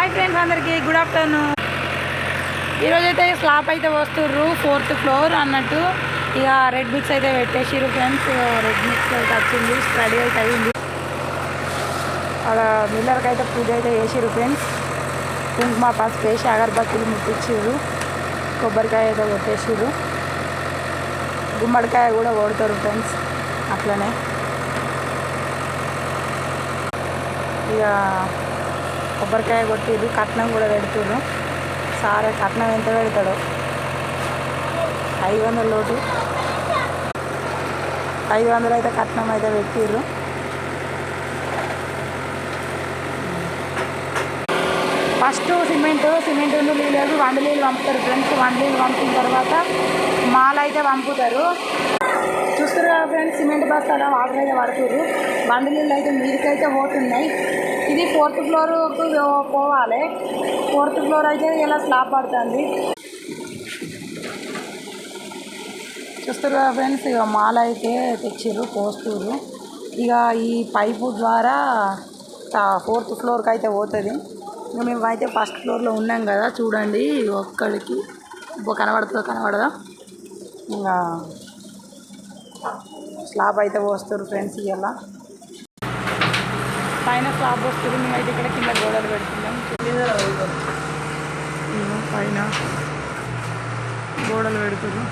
Hi friends, అందరికీ good afternoon. ఈరోజైతే slab అయితే వస్తుర్రు 4th ఫ్లోర్ అన్నట్టు. ఇక రెడ్ మిక్స్ అయితే పెట్టేసిర్రు ఫ్రెండ్స్. రెడ్ మిక్స్ అయితే వచ్చింది, స్టడీ అయితే అయింది. అలా మిల్లర్కి అయితే పూజ అయితే చేసిర్రు ఫ్రెండ్స్. కుంకుమ పసుపు వేసి అగరబత్తులు ముట్టించిర్రు, కొబ్బరికాయ అయితే కొట్టేసిర్రు, గుమ్మడికాయ కూడా కొడతారు ఫ్రెండ్స్. అట్లనే ఇక కొబ్బరికాయ కొట్టిర్రు, కట్నం కూడా పెడుతుర్రు. సారే కట్నం ఎంత పెడతాడో, 500 లోటు 500 అయితే కట్నం అయితే పెట్టిర్రు. ఫస్ట్ సిమెంట్ నీళ్ళు 1 నీళ్ళు పంపుతారు ఫ్రెండ్స్. 1 నీళ్ళు పంపిన తర్వాత మాల అయితే పంపుతారు. చూస్తారు కదా ఫ్రెండ్స్, సిమెంట్ బస్తాలో వాటర్ అయితే పడుతుర్రు. 1 నీళ్ళు అయితే మీదికైతే పోతున్నాయి. ఇది 4th ఫ్లోర్కు పోవాలి. 4th ఫ్లోర్ అయితే ఇలా స్లాబ్ పడుతుంది. చూస్తారు కదా ఫ్రెండ్స్, ఇక మాల అయితే తెచ్చిర్రు, పోస్తుర్రు. ఇక ఈ పైపు ద్వారా 4th ఫ్లోర్కి అయితే పోతుంది. ఇక మేము అయితే 1st ఫ్లోర్లో ఉన్నాం కదా, చూడండి ఒక్కడికి కనబడదా. ఇంకా స్లాబ్ అయితే పోస్తారు ఫ్రెండ్స్. ఇలా పైన స్లాబ్ వస్తుంది, మేమైతే ఇక్కడ కింద గోడలు పెడుతున్నాం. పైన గోడలు పెడుతున్నాం.